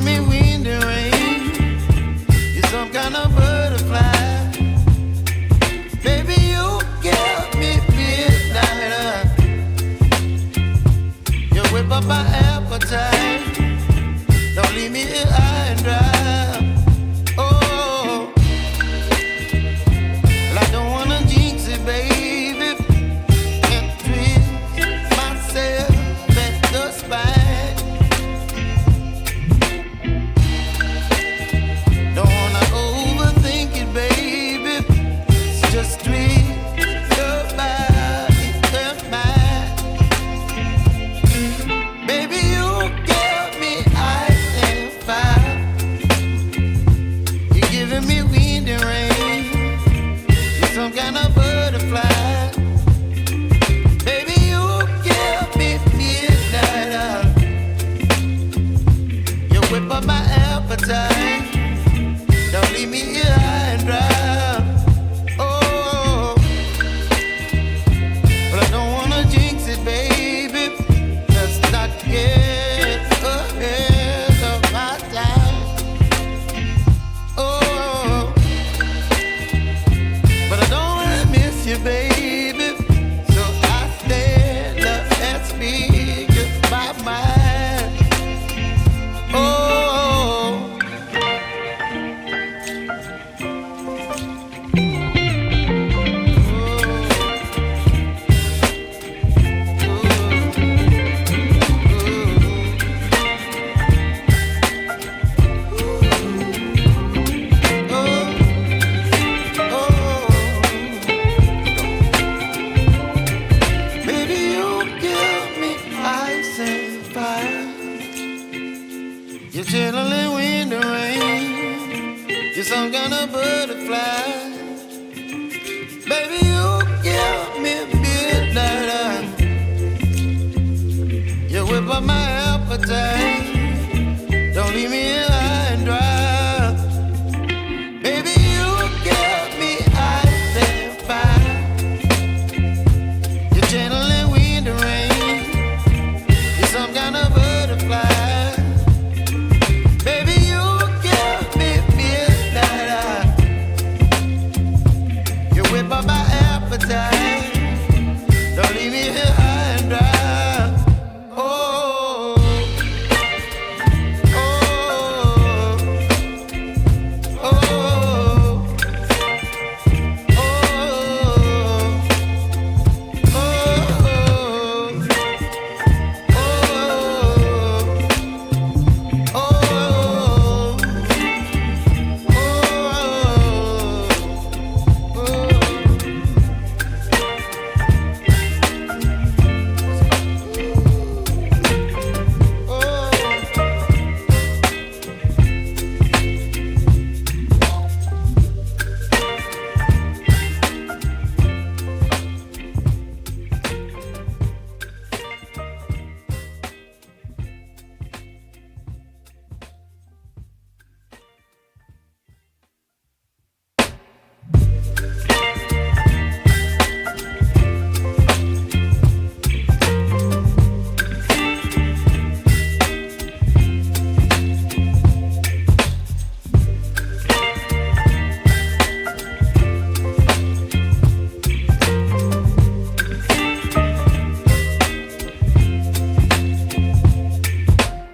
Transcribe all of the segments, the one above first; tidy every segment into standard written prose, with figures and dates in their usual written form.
giving me wind and rain. You're some kind of butterfly. Baby, you give me midnight. You whip up my appetite. Don't leave me here high and dry. Oh, well, I don't wanna jinx it, baby, and twist myself at the spine. Don't wanna overthink it, baby. It's just twist your body and mine. Baby, you give me ice and fire. You're giving me wind and rain. You're some kind of butterfly. Baby, you give me midnight. You whip up my appetite. Don't leave me here high and dry. Oh, but I don't wanna jinx it, baby. Let's not get ahead of my time. Oh, but I don't wanna miss you, baby. So I stand up and speak my mind. Oh. Baby, you give me ice and fire. You're chilling wind and rain. You're some kind of butterfly. Baby, you give me midnight. You whip up my appetite. Don't leave me here high and dry. Baby, you give me ice and fire. You're channeling wind and rain. You're some kind of butterfly. Baby, you give me midnight. You whip up my appetite. Don't leave me here high and dry. Oh, oh, oh, oh,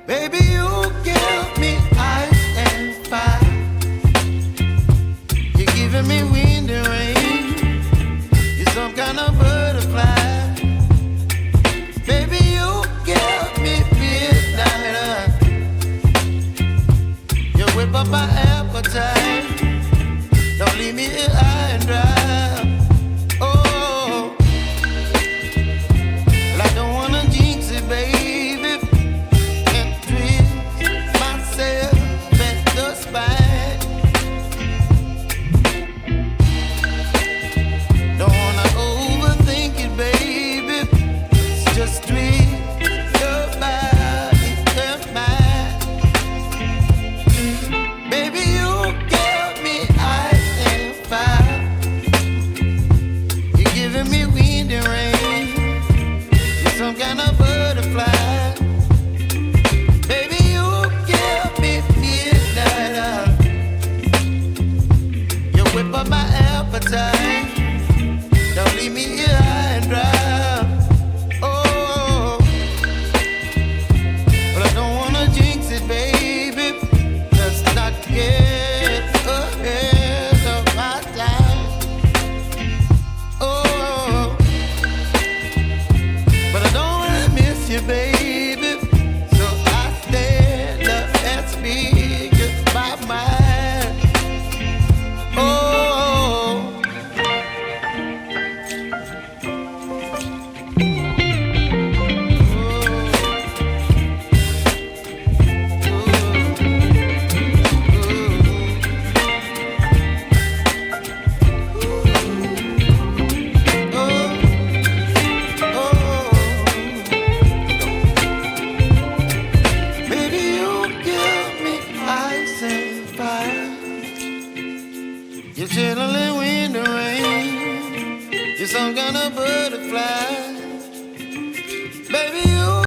baby, you give me ice and fire. You're giving me wind and rain. You're some kind of butterfly. Baby, you give me midnight. You whip up my appetite. Don't leave me here high and dry. Oh, well, I don't wanna jinx it, baby, and twist myself at the spine. Don't wanna overthink it, baby. It's just twist your body and mine. Baby, you give me ice and fire. You're some kind of butterfly.